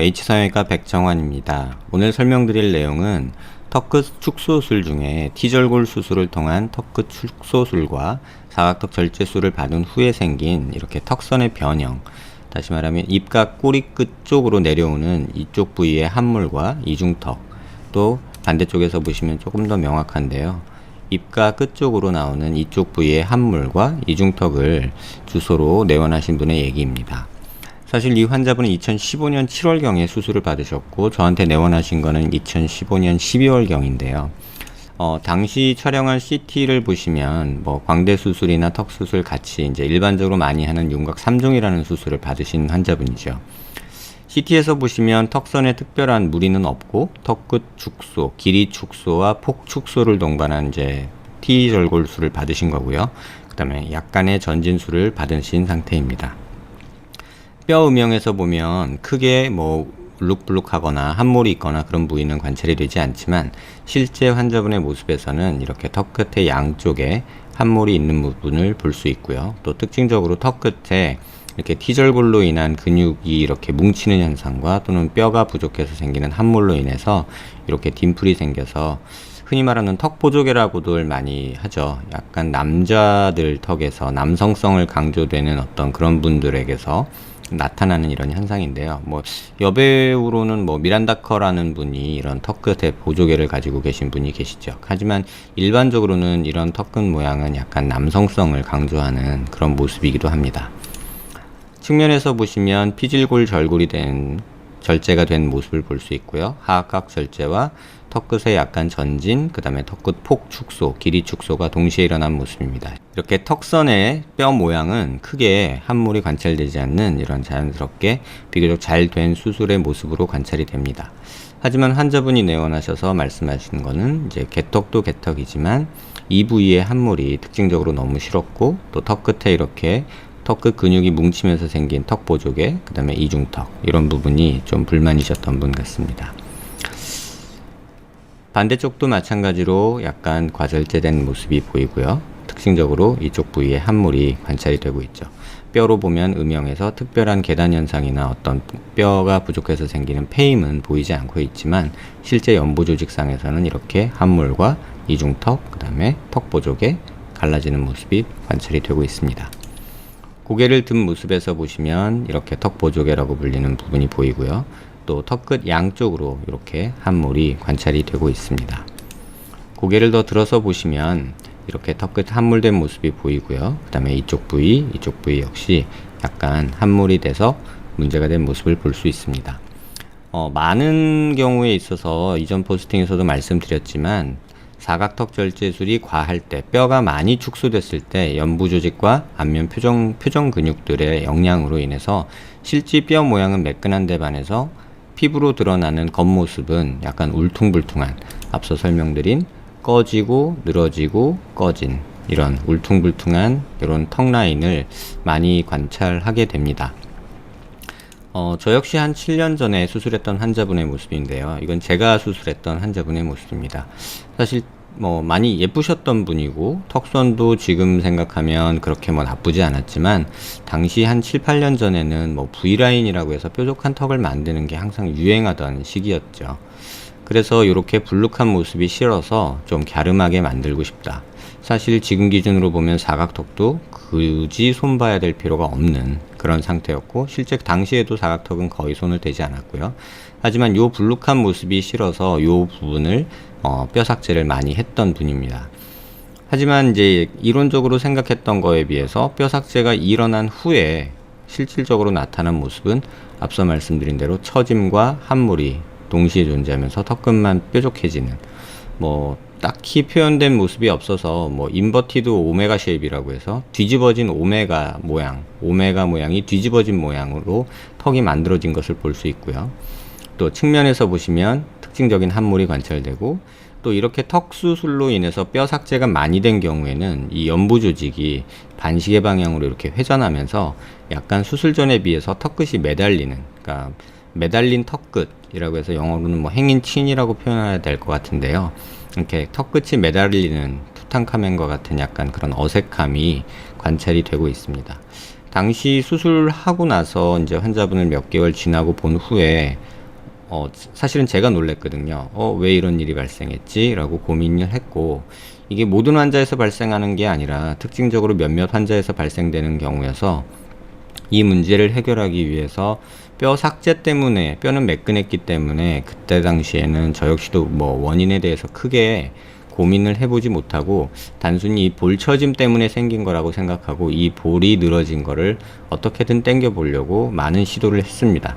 H성형외과 백정환입니다. 오늘 설명드릴 내용은 턱끝 축소술 중에 T절골 수술을 통한 턱끝 축소술과 사각턱 절제술을 받은 후에 생긴 이렇게 턱선의 변형, 다시 말하면 입가 꼬리 끝 쪽으로 내려오는 이쪽 부위의 함몰과 이중턱, 또 반대쪽에서 보시면 조금 더 명확한데요. 입가 끝쪽으로 나오는 이쪽 부위의 함몰과 이중턱을 주소로 내원하신 분의 얘기입니다. 사실 이 환자분은 2015년 7월경에 수술을 받으셨고 저한테 내원하신 거는 2015년 12월경인데요. 당시 촬영한 CT를 보시면 광대 수술이나 턱 수술 같이 이제 일반적으로 많이 하는 윤곽 3종이라는 수술을 받으신 환자분이죠. CT에서 보시면 턱선에 특별한 무리는 없고 턱끝 축소, 길이 축소와 폭 축소를 동반한 이제 T절골술을 받으신 거고요. 그 다음에 약간의 전진술을 받으신 상태입니다. 뼈 음영에서 보면 크게 울룩불룩하거나 함몰이 있거나 그런 부위는 관찰이 되지 않지만 실제 환자분의 모습에서는 이렇게 턱 끝의 양쪽에 함몰이 있는 부분을 볼 수 있고요. 또 특징적으로 턱 끝에 이렇게 T절골로 인한 근육이 이렇게 뭉치는 현상과 또는 뼈가 부족해서 생기는 함몰로 인해서 이렇게 딤플이 생겨서 흔히 말하는 턱보조개라고들 많이 하죠. 약간 남자들 턱에서 남성성을 강조되는 어떤 그런 분들에게서 나타나는 이런 현상인데요. 여배우로는 미란다 커라는 분이 이런 턱끝에 보조개를 가지고 계신 분이 계시죠. 하지만 일반적으로는 이런 턱끝 모양은 약간 남성성을 강조하는 그런 모습이기도 합니다. 측면에서 보시면 피질골 절골이 된 절제가 된 모습을 볼 수 있고요. 하악각 절제와 턱끝의 약간 전진, 그 다음에 턱끝 폭 축소, 길이 축소가 동시에 일어난 모습입니다. 이렇게 턱선의 뼈 모양은 크게 함몰이 관찰되지 않는 이런 자연스럽게 비교적 잘 된 수술의 모습으로 관찰이 됩니다. 하지만 환자분이 내원하셔서 말씀하시는 거는 이제 개턱도 개턱이지만 이 부위의 함몰이 특징적으로 너무 싫었고 또 턱끝에 이렇게 턱끝 근육이 뭉치면서 생긴 턱 보조개, 그 다음에 이중턱, 이런 부분이 좀 불만이셨던 분 같습니다. 반대쪽도 마찬가지로 약간 과절제된 모습이 보이고요. 특징적으로 이쪽 부위에 함몰이 관찰이 되고 있죠. 뼈로 보면 음영에서 특별한 계단 현상이나 어떤 뼈가 부족해서 생기는 패임은 보이지 않고 있지만 실제 연부 조직상에서는 이렇게 함몰과 이중턱, 그 다음에 턱 보조개 갈라지는 모습이 관찰이 되고 있습니다. 고개를 든 모습에서 보시면 이렇게 턱 보조개라고 불리는 부분이 보이고요. 또 턱끝 양쪽으로 이렇게 함몰이 관찰이 되고 있습니다. 고개를 더 들어서 보시면 이렇게 턱끝 함몰된 모습이 보이고요. 그 다음에 이쪽 부위 역시 약간 함몰이 돼서 문제가 된 모습을 볼 수 있습니다. 많은 경우에 있어서 이전 포스팅에서도 말씀드렸지만 사각턱 절제술이 과할 때, 뼈가 많이 축소됐을 때 연부 조직과 안면 표정 근육들의 영향으로 인해서 실제 뼈 모양은 매끈한 데 반해서 피부로 드러나는 겉모습은 약간 울퉁불퉁한, 앞서 설명드린 꺼지고 늘어지고 꺼진 이런 울퉁불퉁한 이런 턱 라인을 많이 관찰하게 됩니다. 저 역시 한 7년 전에 수술했던 환자분의 모습인데요. 이건 제가 수술했던 환자분의 모습입니다. 사실 많이 예쁘셨던 분이고 턱선도 지금 생각하면 그렇게 나쁘지 않았지만 당시 한 7, 8년 전에는 V라인이라고 해서 뾰족한 턱을 만드는 게 항상 유행하던 시기였죠. 그래서 이렇게 불룩한 모습이 싫어서 좀 갸름하게 만들고 싶다. 사실 지금 기준으로 보면 사각턱도 굳이 손봐야 될 필요가 없는 그런 상태였고 실제 당시에도 사각턱은 거의 손을 대지 않았고요. 하지만 요 불룩한 모습이 싫어서 요 부분을 뼈 삭제를 많이 했던 분입니다. 하지만 이제 이론적으로 생각했던 거에 비해서 뼈 삭제가 일어난 후에 실질적으로 나타난 모습은 앞서 말씀드린 대로 처짐과 함몰이 동시에 존재하면서 턱끝만 뾰족해지는, 딱히 표현된 모습이 없어서 인버티드 오메가 쉐입이라고 해서 뒤집어진 오메가 모양이 뒤집어진 모양으로 턱이 만들어진 것을 볼 수 있고요. 또 측면에서 보시면 특징적인 함몰이 관찰되고, 또 이렇게 턱 수술로 인해서 뼈 삭제가 많이 된 경우에는 이 연부 조직이 반시계 방향으로 이렇게 회전하면서 약간 수술 전에 비해서 턱끝이 매달리는, 그러니까 매달린 턱끝이라고 해서 영어로는 행인 친이라고 표현해야 될 것 같은데요. 이렇게 턱끝이 매달리는 투탕카멘과 같은 약간 그런 어색함이 관찰이 되고 있습니다. 당시 수술하고 나서 이제 환자분을 몇 개월 지나고 본 후에 사실은 제가 놀랬거든요. 왜 이런 일이 발생했지? 라고 고민을 했고, 이게 모든 환자에서 발생하는 게 아니라 특징적으로 몇몇 환자에서 발생되는 경우여서 이 문제를 해결하기 위해서 뼈 삭제 때문에, 뼈는 매끈했기 때문에 그때 당시에는 저 역시도 뭐 원인에 대해서 크게 고민을 해보지 못하고 단순히 이 볼 처짐 때문에 생긴 거라고 생각하고 이 볼이 늘어진 거를 어떻게든 당겨 보려고 많은 시도를 했습니다.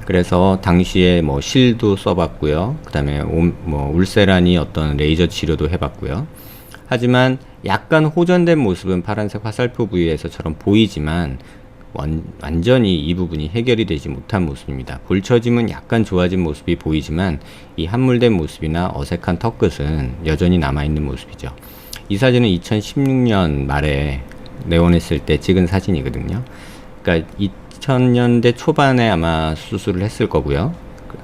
그래서 당시에 뭐 실도 써봤고요. 그 다음에 뭐 울세라니 어떤 레이저 치료도 해봤고요. 하지만 약간 호전된 모습은 파란색 화살표 부위에서처럼 보이지만 완전히 이 부분이 해결이 되지 못한 모습입니다. 볼처짐은 약간 좋아진 모습이 보이지만 이 함몰된 모습이나 어색한 턱끝은 여전히 남아있는 모습이죠. 이 사진은 2016년 말에 내원했을 때 찍은 사진이거든요. 그러니까 2000년대 초반에 아마 수술을 했을 거고요.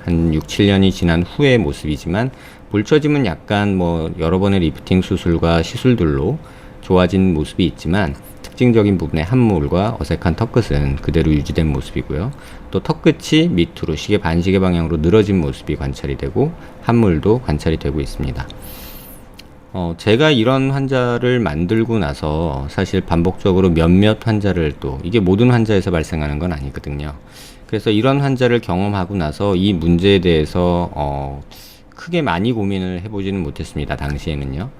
한 6, 7년이 지난 후의 모습이지만 볼처짐은 약간 뭐 여러 번의 리프팅 수술과 시술들로 좋아진 모습이 있지만 특징적인 부분의 함몰과 어색한 턱끝은 그대로 유지된 모습이고요. 또 턱끝이 밑으로 반시계 방향으로 늘어진 모습이 관찰이 되고 함몰도 관찰이 되고 있습니다. 제가 이런 환자를 만들고 나서 사실 반복적으로 몇몇 환자를 또 이게 모든 환자에서 발생하는 건 아니거든요. 그래서 이런 환자를 경험하고 나서 이 문제에 대해서 크게 많이 고민을 해보지는 못했습니다. 당시에는요.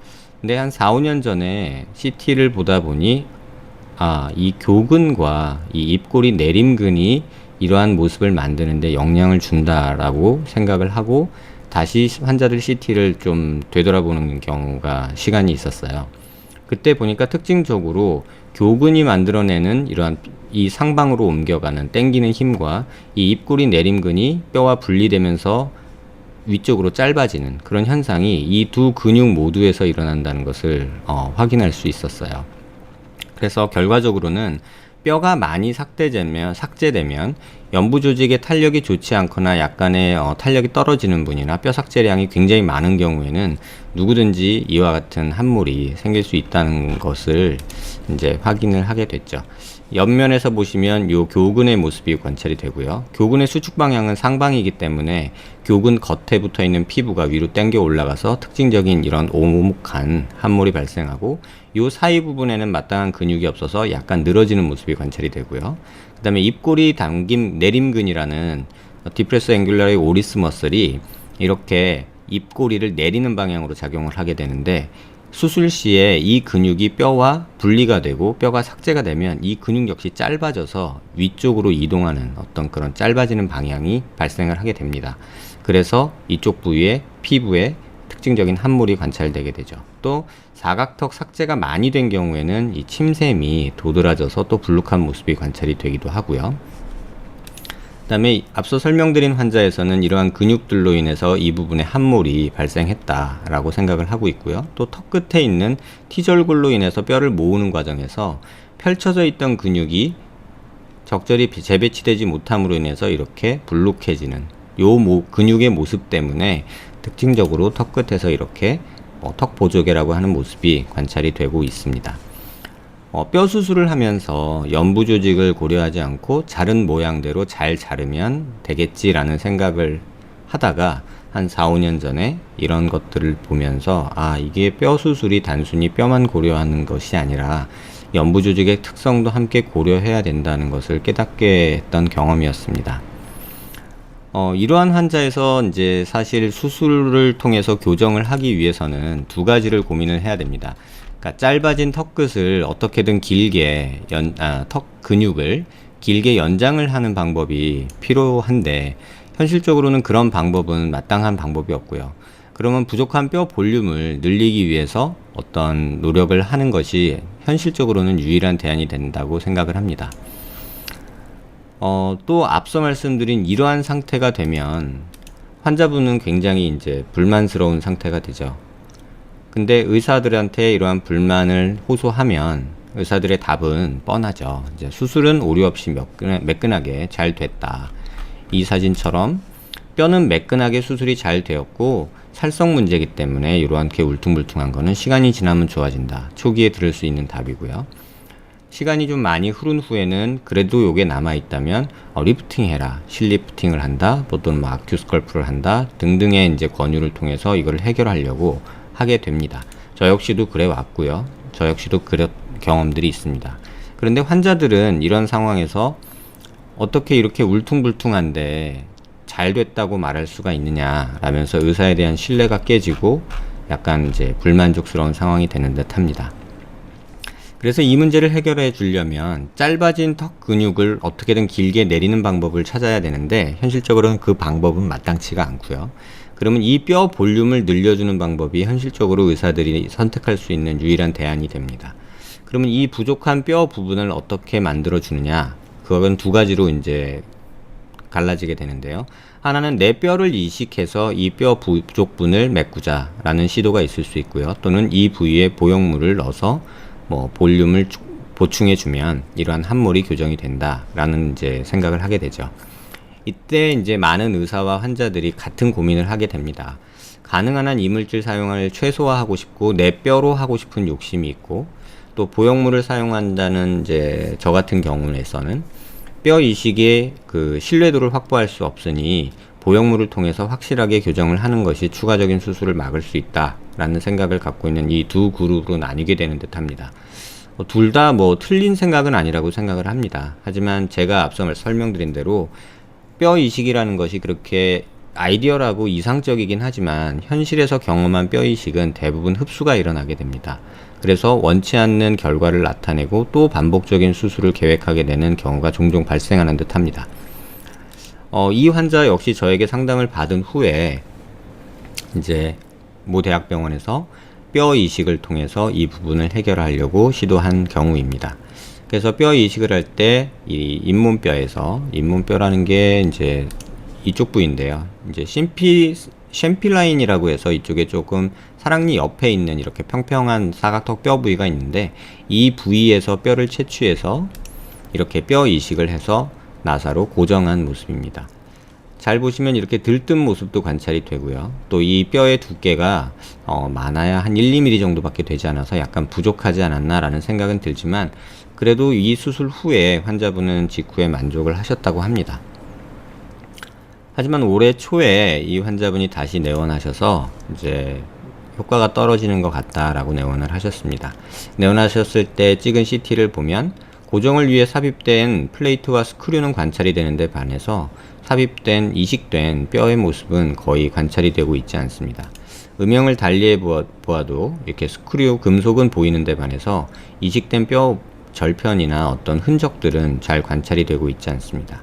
근데 한 4, 5년 전에 CT를 보다 보니 이 교근과 이 입꼬리 내림근이 이러한 모습을 만드는데 영향을 준다라고 생각을 하고 다시 환자들 CT를 좀 되돌아보는 경우가 시간이 있었어요. 그때 보니까 특징적으로 교근이 만들어내는 이러한 이 상방으로 옮겨가는 당기는 힘과 이 입꼬리 내림근이 뼈와 분리되면서 위쪽으로 짧아지는 그런 현상이 이 두 근육 모두에서 일어난다는 것을 확인할 수 있었어요. 그래서 결과적으로는 뼈가 많이 삭제되면 연부 조직의 탄력이 좋지 않거나 약간의 탄력이 떨어지는 분이나 뼈 삭제량이 굉장히 많은 경우에는 누구든지 이와 같은 함몰이 생길 수 있다는 것을 이제 확인을 하게 됐죠. 옆면에서 보시면 요 교근의 모습이 관찰이 되고요. 교근의 수축 방향은 상방이기 때문에 교근 겉에 붙어 있는 피부가 위로 당겨 올라가서 특징적인 이런 오목한 함몰이 발생하고 요 사이 부분에는 마땅한 근육이 없어서 약간 늘어지는 모습이 관찰이 되고요. 그 다음에 입꼬리 당김 내림근이라는 디프레서 앵귤라의 오리스 머슬이 이렇게 입꼬리를 내리는 방향으로 작용을 하게 되는데 수술 시에 이 근육이 뼈와 분리가 되고 뼈가 삭제가 되면 이 근육 역시 짧아져서 위쪽으로 이동하는 어떤 그런 짧아지는 방향이 발생을 하게 됩니다. 그래서 이쪽 부위의 피부에 특징적인 함몰이 관찰되게 되죠. 또 사각턱 삭제가 많이 된 경우에는 이 침샘이 도드라져서 또 불룩한 모습이 관찰이 되기도 하고요. 그 다음에 앞서 설명드린 환자에서는 이러한 근육들로 인해서 이 부분에 함몰이 발생했다라고 생각을 하고 있고요. 또 턱 끝에 있는 T절골로 인해서 뼈를 모으는 과정에서 펼쳐져 있던 근육이 적절히 재배치되지 못함으로 인해서 이렇게 불룩해지는 근육의 모습 때문에 특징적으로 턱 끝에서 이렇게 턱 보조개라고 하는 모습이 관찰이 되고 있습니다. 뼈 수술을 하면서 연부 조직을 고려하지 않고 자른 모양대로 잘 자르면 되겠지라는 생각을 하다가 한 4, 5년 전에 이런 것들을 보면서 이게 뼈 수술이 단순히 뼈만 고려하는 것이 아니라 연부 조직의 특성도 함께 고려해야 된다는 것을 깨닫게 했던 경험이었습니다. 이러한 환자에서 이제 사실 수술을 통해서 교정을 하기 위해서는 두 가지를 고민을 해야 됩니다. 그러니까 짧아진 턱끝을 어떻게든 길게 턱 근육을 길게 연장을 하는 방법이 필요한데 현실적으로는 그런 방법은 마땅한 방법이 없고요. 그러면 부족한 뼈 볼륨을 늘리기 위해서 어떤 노력을 하는 것이 현실적으로는 유일한 대안이 된다고 생각을 합니다. 또 앞서 말씀드린 이러한 상태가 되면 환자분은 굉장히 이제 불만스러운 상태가 되죠. 근데 의사들한테 이러한 불만을 호소하면 의사들의 답은 뻔하죠. 이제 수술은 오류 없이 매끈하게 잘 됐다. 이 사진처럼 뼈는 매끈하게 수술이 잘 되었고 살성 문제이기 때문에 이러한 게 울퉁불퉁한 거는 시간이 지나면 좋아진다. 초기에 들을 수 있는 답이고요. 시간이 좀 많이 흐른 후에는 그래도 요게 남아있다면 리프팅 해라, 실리프팅을 한다, 또는 뭐 아큐스컬프를 한다 등등의 이제 권유를 통해서 이걸 해결하려고 하게 됩니다. 저 역시도 그래 왔고요. 저 역시도 그런 경험들이 있습니다. 그런데 환자들은 이런 상황에서 어떻게 이렇게 울퉁불퉁한데 잘 됐다고 말할 수가 있느냐 라면서 의사에 대한 신뢰가 깨지고 약간 이제 불만족스러운 상황이 되는 듯 합니다. 그래서 이 문제를 해결해 주려면 짧아진 턱 근육을 어떻게든 길게 내리는 방법을 찾아야 되는데 현실적으로는 그 방법은 마땅치가 않고요. 그러면 이 뼈 볼륨을 늘려주는 방법이 현실적으로 의사들이 선택할 수 있는 유일한 대안이 됩니다. 그러면 이 부족한 뼈 부분을 어떻게 만들어 주느냐? 그건 두 가지로 이제 갈라지게 되는데요. 하나는 내 뼈를 이식해서 이 뼈 부족분을 메꾸자라는 시도가 있을 수 있고요. 또는 이 부위에 보형물을 넣어서 뭐 볼륨을 보충해 주면 이러한 함몰이 교정이 된다라는 이제 생각을 하게 되죠. 이때 이제 많은 의사와 환자들이 같은 고민을 하게 됩니다. 가능한 한 이물질 사용을 최소화하고 싶고 내 뼈로 하고 싶은 욕심이 있고, 또 보형물을 사용한다는 이제 저 같은 경우에서는 뼈 이식의 그 신뢰도를 확보할 수 없으니 보형물을 통해서 확실하게 교정을 하는 것이 추가적인 수술을 막을 수 있다라는 생각을 갖고 있는 이 두 그룹으로 나뉘게 되는 듯 합니다. 둘 다 뭐 틀린 생각은 아니라고 생각을 합니다. 하지만 제가 앞서 설명드린 대로 뼈 이식이라는 것이 그렇게 아이디어라고 이상적이긴 하지만 현실에서 경험한 뼈 이식은 대부분 흡수가 일어나게 됩니다. 그래서 원치 않는 결과를 나타내고 또 반복적인 수술을 계획하게 되는 경우가 종종 발생하는 듯 합니다. 이 환자 역시 저에게 상담을 받은 후에 이제 모 대학병원에서 뼈 이식을 통해서 이 부분을 해결하려고 시도한 경우입니다. 그래서 뼈 이식을 할 때 이 잇몸뼈라는 게 이제 이쪽 부위인데요. 이제 쉔필라인이라고 해서 이쪽에 조금 사랑니 옆에 있는 이렇게 평평한 사각턱 뼈 부위가 있는데, 이 부위에서 뼈를 채취해서 이렇게 뼈 이식을 해서 나사로 고정한 모습입니다. 잘 보시면 이렇게 들뜬 모습도 관찰이 되고요. 또 이 뼈의 두께가 많아야 한 1~2mm 정도밖에 되지 않아서 약간 부족하지 않았나 라는 생각은 들지만, 그래도 이 수술 후에 환자분은 직후에 만족을 하셨다고 합니다. 하지만 올해 초에 이 환자분이 다시 내원하셔서 이제 효과가 떨어지는 것 같다라고 내원을 하셨습니다. 내원하셨을 때 찍은 CT를 보면 고정을 위해 삽입된 플레이트와 스크류는 관찰이 되는데 반해서 삽입된 이식된 뼈의 모습은 거의 관찰이 되고 있지 않습니다. 음영을 달리해 보아도 이렇게 스크류 금속은 보이는데 반해서 이식된 뼈 절편이나 어떤 흔적들은 잘 관찰이 되고 있지 않습니다.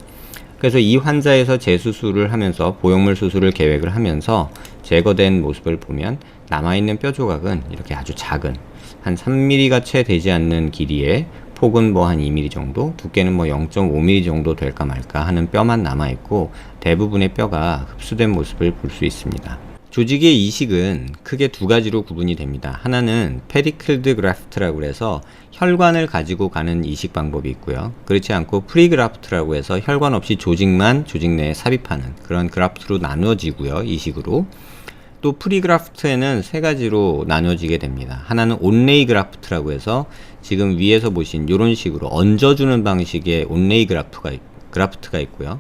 그래서 이 환자에서 재수술을 하면서 보형물 수술을 계획을 하면서 제거된 모습을 보면 남아있는 뼈 조각은 이렇게 아주 작은 한 3mm가 채 되지 않는 길이에 폭은 뭐 한 2mm 정도, 두께는 뭐 0.5mm 정도 될까 말까 하는 뼈만 남아있고 대부분의 뼈가 흡수된 모습을 볼 수 있습니다. 조직의 이식은 크게 두 가지로 구분이 됩니다. 하나는 페디클드 그래프트라고 해서 혈관을 가지고 가는 이식 방법이 있고요. 그렇지 않고 프리그라프트라고 해서 혈관 없이 조직만 조직 내에 삽입하는 그런 그라프트로 나누어지고요. 이식으로. 또 프리그라프트에는 세 가지로 나눠지게 됩니다. 하나는 온레이 그라프트라고 해서 지금 위에서 보신 이런 식으로 얹어주는 방식의 온레이 그라프트가 있고요.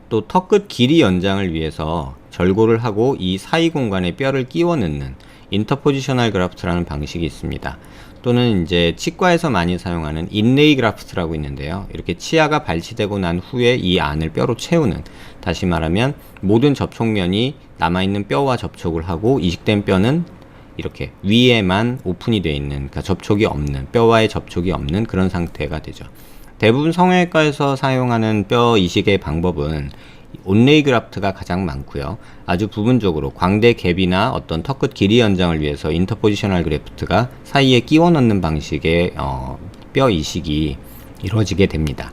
또 턱끝 길이 연장을 위해서 절골을 하고 이 사이 공간에 뼈를 끼워 넣는 인터포지셔널 그라프트라는 방식이 있습니다. 또는 이제 치과에서 많이 사용하는 인레이 그라프트라고 있는데요. 이렇게 치아가 발치되고 난 후에 이 안을 뼈로 채우는, 다시 말하면 모든 접촉면이 남아있는 뼈와 접촉을 하고 이식된 뼈는 이렇게 위에만 오픈이 되어 있는, 그러니까 접촉이 없는, 뼈와의 접촉이 없는 그런 상태가 되죠. 대부분 성형외과에서 사용하는 뼈 이식의 방법은 온레이 그라프트가 가장 많고요. 아주 부분적으로 광대 갭이나 어떤 턱끝 길이 연장을 위해서 인터포지셔널 그래프트가 사이에 끼워 넣는 방식의 뼈 이식이 이루어지게 됩니다.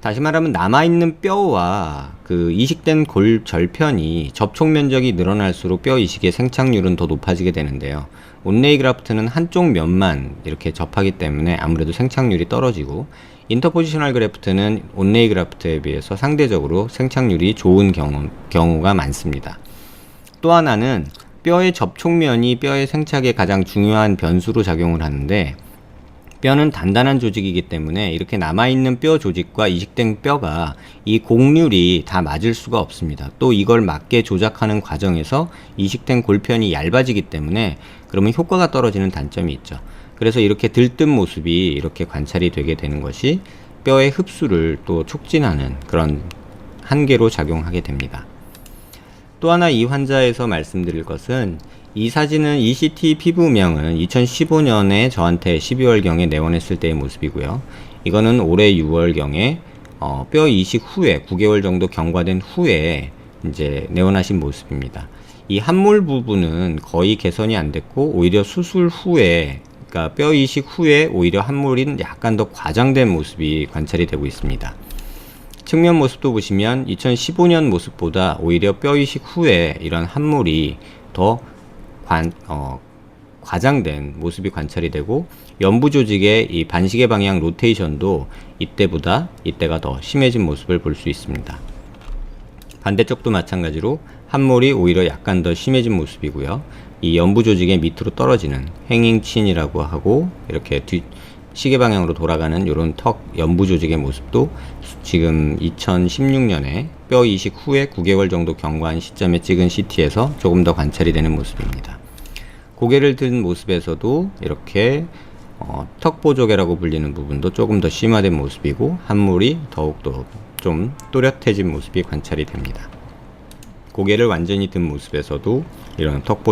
다시 말하면 남아있는 뼈와 그 이식된 골 절편이 접촉 면적이 늘어날수록 뼈 이식의 생착률은 더 높아지게 되는데요. 온레이 그라프트는 한쪽 면만 이렇게 접하기 때문에 아무래도 생착률이 떨어지고, 인터포지셔널 그래프트는 온레이 그래프트에 비해서 상대적으로 생착률이 좋은 경우가 많습니다. 또 하나는 뼈의 접촉면이 뼈의 생착에 가장 중요한 변수로 작용을 하는데, 뼈는 단단한 조직이기 때문에 이렇게 남아있는 뼈 조직과 이식된 뼈가 이 곡률이 다 맞을 수가 없습니다. 또 이걸 맞게 조작하는 과정에서 이식된 골편이 얇아지기 때문에 그러면 효과가 떨어지는 단점이 있죠. 그래서 이렇게 들뜬 모습이 이렇게 관찰이 되게 되는 것이 뼈의 흡수를 또 촉진하는 그런 한계로 작용하게 됩니다. 또 하나 이 환자에서 말씀드릴 것은 이 사진은 ECT 피부음영은 2015년에 저한테 12월경에 내원했을 때의 모습이고요. 이거는 올해 6월경에 뼈 이식 후에 9개월 정도 경과된 후에 이제 내원하신 모습입니다. 이 함몰 부분은 거의 개선이 안 됐고 오히려 수술 후에 그러니까 뼈 이식 후에 오히려 함몰이 약간 더 과장된 모습이 관찰이 되고 있습니다. 측면 모습도 보시면 2015년 모습보다 오히려 뼈 이식 후에 이런 함몰이 더 과장된 모습이 관찰이 되고 연부 조직의 이 반시계 방향 로테이션도 이때가 더 심해진 모습을 볼 수 있습니다. 반대쪽도 마찬가지로 함몰이 오히려 약간 더 심해진 모습이고요. 이 연부 조직의 밑으로 떨어지는 행잉친이라고 하고 이렇게 시계 방향으로 돌아가는 이런 턱 연부 조직의 모습도 지금 2016년에 뼈 이식 후에 9개월 정도 경과한 시점에 찍은 CT에서 조금 더 관찰이 되는 모습입니다. 고개를 든 모습에서도 이렇게 턱 보조개라고 불리는 부분도 조금 더 심화된 모습이고 함몰이 더욱더 좀 또렷해진 모습이 관찰이 됩니다. 고개를 완전히 든 모습에서도 이런 턱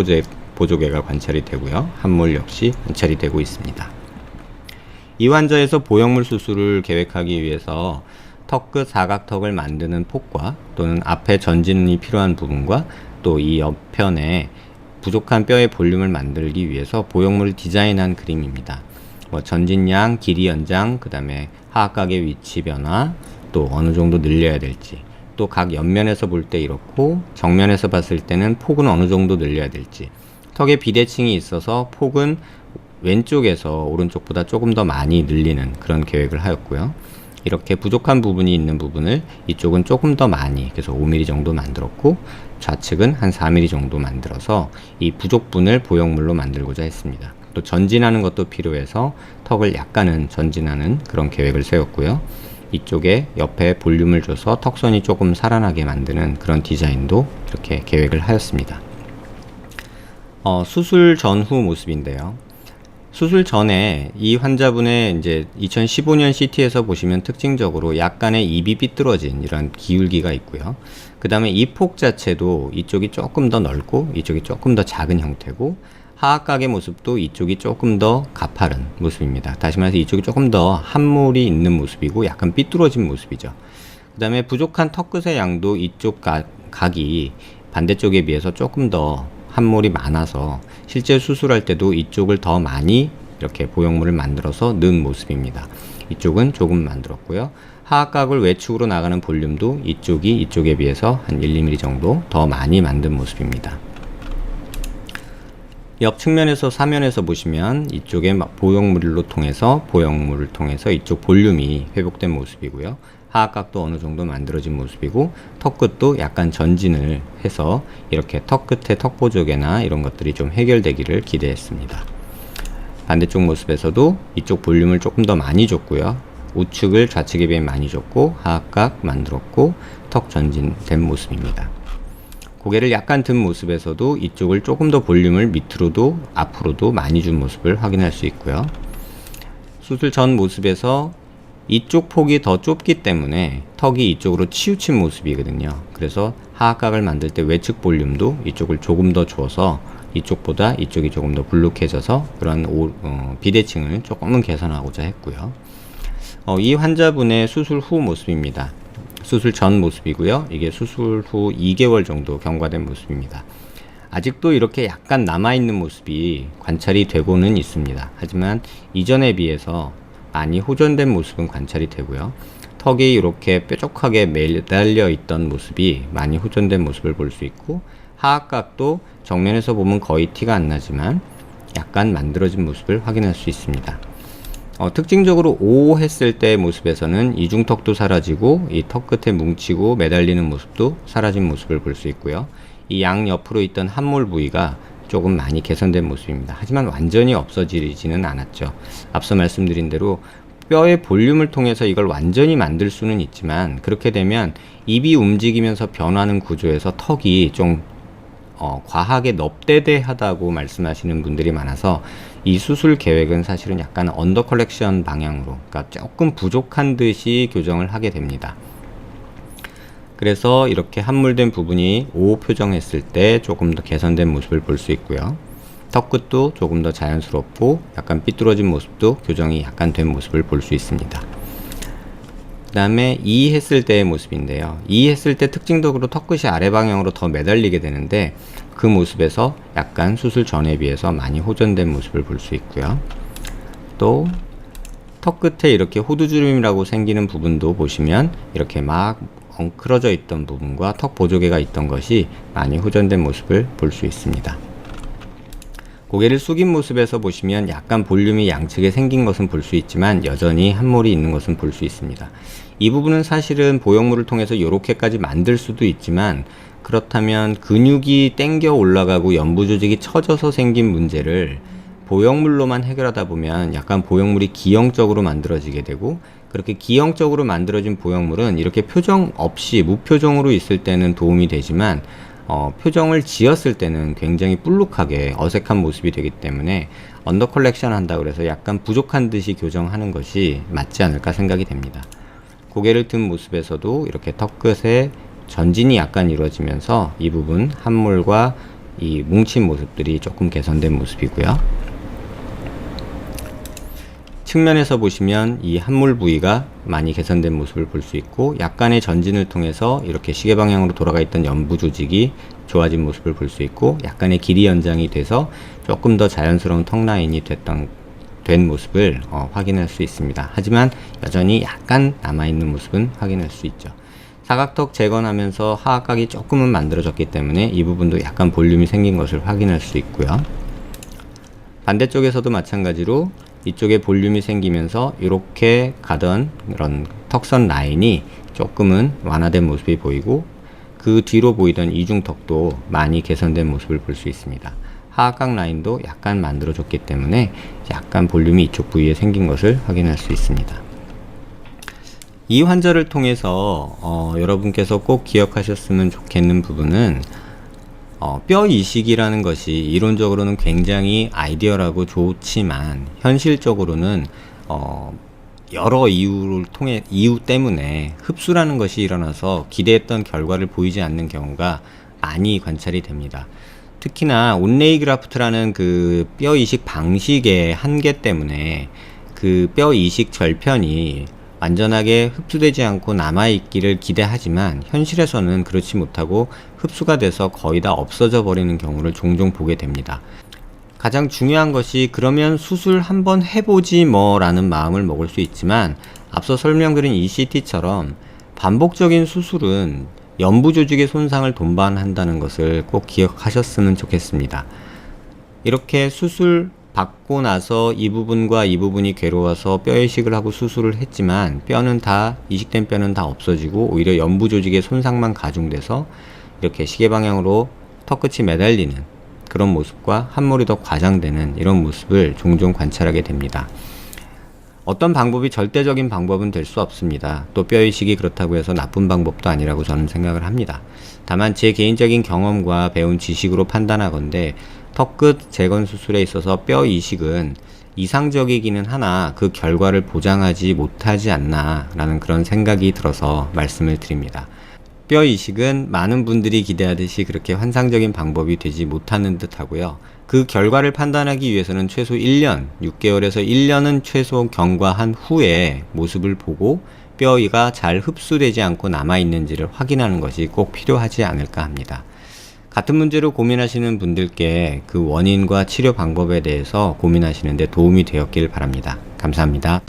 보조개가 관찰이 되고요. 함몰 역시 관찰이 되고 있습니다. 이 환자에서 보형물 수술을 계획하기 위해서 턱끝 사각턱을 만드는 폭과 또는 앞에 전진이 필요한 부분과 또 이 옆편에 부족한 뼈의 볼륨을 만들기 위해서 보형물을 디자인한 그림입니다. 전진양, 길이 연장, 그 다음에 하악각의 위치 변화, 또 어느 정도 늘려야 될지, 또 각 옆면에서 볼 때 이렇고 정면에서 봤을 때는 폭은 어느 정도 늘려야 될지, 턱에 비대칭이 있어서 폭은 왼쪽에서 오른쪽보다 조금 더 많이 늘리는 그런 계획을 하였고요. 이렇게 부족한 부분이 있는 부분을 이쪽은 조금 더 많이, 그래서 5mm 정도 만들었고 좌측은 한 4mm 정도 만들어서 이 부족분을 보형물로 만들고자 했습니다. 또 전진하는 것도 필요해서 턱을 약간은 전진하는 그런 계획을 세웠고요. 이쪽에 옆에 볼륨을 줘서 턱선이 조금 살아나게 만드는 그런 디자인도 이렇게 계획을 하였습니다. 수술 전후 모습인데요. 수술 전에 이 환자분의 이제 2015년 CT에서 보시면 특징적으로 약간의 입이 삐뚤어진 이런 기울기가 있고요. 그 다음에 이 폭 자체도 이쪽이 조금 더 넓고 이쪽이 조금 더 작은 형태고 하악각의 모습도 이쪽이 조금 더 가파른 모습입니다. 다시 말해서 이쪽이 조금 더 함몰이 있는 모습이고 약간 삐뚤어진 모습이죠. 그 다음에 부족한 턱끝의 양도 이쪽 각이 반대쪽에 비해서 조금 더 함몰이 많아서 실제 수술할 때도 이쪽을 더 많이 이렇게 보형물을 만들어서 넣은 모습입니다. 이쪽은 조금 만들었고요. 하악각을 외축으로 나가는 볼륨도 이쪽이 이쪽에 비해서 한 1~2mm 정도 더 많이 만든 모습입니다. 옆 측면에서 사면에서 보시면 이쪽에 보형물을 통해서 이쪽 볼륨이 회복된 모습이고요. 하악각도 어느 정도 만들어진 모습이고 턱끝도 약간 전진을 해서 이렇게 턱끝에 턱보조개나 이런 것들이 좀 해결되기를 기대했습니다. 반대쪽 모습에서도 이쪽 볼륨을 조금 더 많이 줬고요. 우측을 좌측에 비해 많이 줬고 하악각 만들었고 턱 전진된 모습입니다. 고개를 약간 든 모습에서도 이쪽을 조금 더 볼륨을 밑으로도 앞으로도 많이 준 모습을 확인할 수 있고요. 수술 전 모습에서 이쪽 폭이 더 좁기 때문에 턱이 이쪽으로 치우친 모습이거든요. 그래서 하악각을 만들 때 외측 볼륨도 이쪽을 조금 더 줘서 이쪽보다 이쪽이 조금 더 불룩해져서 그런 비대칭을 조금은 개선하고자 했고요. 이 환자분의 수술 후 모습입니다. 수술 전 모습이고요. 이게 수술 후 2개월 정도 경과된 모습입니다. 아직도 이렇게 약간 남아있는 모습이 관찰이 되고는 있습니다. 하지만 이전에 비해서 많이 호전된 모습은 관찰이 되고요. 턱이 이렇게 뾰족하게 매달려 있던 모습이 많이 호전된 모습을 볼 수 있고 하악각도 정면에서 보면 거의 티가 안 나지만 약간 만들어진 모습을 확인할 수 있습니다. 특징적으로 O 했을 때의 모습에서는 이중턱도 사라지고 이 턱 끝에 뭉치고 매달리는 모습도 사라진 모습을 볼 수 있고요. 이 양 옆으로 있던 함몰 부위가 조금 많이 개선된 모습입니다. 하지만 완전히 없어지지는 않았죠. 앞서 말씀드린 대로 뼈의 볼륨을 통해서 이걸 완전히 만들 수는 있지만, 그렇게 되면 입이 움직이면서 변하는 구조에서 턱이 좀 과하게 넙대대하다고 말씀하시는 분들이 많아서 이 수술 계획은 사실은 약간 언더 컬렉션 방향으로, 그러니까 조금 부족한 듯이 교정을 하게 됩니다. 그래서 이렇게 함몰된 부분이 O 표정했을 때 조금 더 개선된 모습을 볼 수 있고요. 턱 끝도 조금 더 자연스럽고 약간 삐뚤어진 모습도 교정이 약간 된 모습을 볼 수 있습니다. 그 다음에 E 했을 때의 모습인데요. E 했을 때 특징적으로 턱 끝이 아래 방향으로 더 매달리게 되는데, 그 모습에서 약간 수술 전에 비해서 많이 호전된 모습을 볼 수 있고요. 또 턱 끝에 이렇게 호두주름이라고 생기는 부분도 보시면 이렇게 막 엉클어져 있던 부분과 턱 보조개가 있던 것이 많이 호전된 모습을 볼 수 있습니다. 고개를 숙인 모습에서 보시면 약간 볼륨이 양측에 생긴 것은 볼 수 있지만 여전히 함몰이 있는 것은 볼 수 있습니다. 이 부분은 사실은 보형물을 통해서 이렇게까지 만들 수도 있지만, 그렇다면 근육이 땡겨 올라가고 연부 조직이 처져서 생긴 문제를 보형물로만 해결하다 보면 약간 보형물이 기형적으로 만들어지게 되고, 그렇게 기형적으로 만들어진 보형물은 이렇게 표정 없이 무표정으로 있을 때는 도움이 되지만, 표정을 지었을 때는 굉장히 볼록하게 어색한 모습이 되기 때문에 언더 컬렉션 한다고 해서 약간 부족한 듯이 교정하는 것이 맞지 않을까 생각이 됩니다. 고개를 든 모습에서도 이렇게 턱 끝에 전진이 약간 이루어지면서 이 부분 함몰과 이 뭉친 모습들이 조금 개선된 모습이고요. 측면에서 보시면 이 함몰 부위가 많이 개선된 모습을 볼 수 있고, 약간의 전진을 통해서 이렇게 시계 방향으로 돌아가 있던 연부 조직이 좋아진 모습을 볼 수 있고, 약간의 길이 연장이 돼서 조금 더 자연스러운 턱 라인이 된 모습을 확인할 수 있습니다. 하지만 여전히 약간 남아있는 모습은 확인할 수 있죠. 사각턱 재건하면서 하악각이 조금은 만들어졌기 때문에 이 부분도 약간 볼륨이 생긴 것을 확인할 수 있고요. 반대쪽에서도 마찬가지로 이쪽에 볼륨이 생기면서 이렇게 가던 그런 턱선 라인이 조금은 완화된 모습이 보이고, 그 뒤로 보이던 이중턱도 많이 개선된 모습을 볼 수 있습니다. 하악각 라인도 약간 만들어졌기 때문에 약간 볼륨이 이쪽 부위에 생긴 것을 확인할 수 있습니다. 이 환자를 통해서 여러분께서 꼭 기억하셨으면 좋겠는 부분은, 뼈 이식이라는 것이 이론적으로는 굉장히 아이디어라고 좋지만 현실적으로는 여러 이유 때문에 흡수라는 것이 일어나서 기대했던 결과를 보이지 않는 경우가 많이 관찰이 됩니다. 특히나 온레이 그라프트라는 그 뼈 이식 방식의 한계 때문에 그 뼈 이식 절편이 완전하게 흡수되지 않고 남아있기를 기대하지만 현실에서는 그렇지 못하고 흡수가 돼서 거의 다 없어져 버리는 경우를 종종 보게 됩니다. 가장 중요한 것이, 그러면 수술 한번 해보지 뭐 라는 마음을 먹을 수 있지만, 앞서 설명드린 ECT처럼 반복적인 수술은 연부 조직의 손상을 동반한다는 것을 꼭 기억하셨으면 좋겠습니다. 이렇게 수술 받고 나서 이 부분과 이 부분이 괴로워서 뼈 이식을 하고 수술을 했지만 이식된 뼈는 다 없어지고 오히려 연부 조직의 손상만 가중돼서 이렇게 시계 방향으로 턱 끝이 매달리는 그런 모습과 함몰이 더 과장되는 이런 모습을 종종 관찰하게 됩니다. 어떤 방법이 절대적인 방법은 될 수 없습니다. 또 뼈 이식이 그렇다고 해서 나쁜 방법도 아니라고 저는 생각을 합니다. 다만 제 개인적인 경험과 배운 지식으로 판단하건대 턱끝 재건 수술에 있어서 뼈 이식은 이상적이기는 하나 그 결과를 보장하지 못하지 않나 라는 그런 생각이 들어서 말씀을 드립니다. 뼈 이식은 많은 분들이 기대하듯이 그렇게 환상적인 방법이 되지 못하는 듯 하고요. 그 결과를 판단하기 위해서는 최소 1년, 6개월에서 1년은 최소 경과한 후에 모습을 보고 뼈가 잘 흡수되지 않고 남아있는지를 확인하는 것이 꼭 필요하지 않을까 합니다. 같은 문제로 고민하시는 분들께 그 원인과 치료 방법에 대해서 고민하시는 데 도움이 되었길 바랍니다. 감사합니다.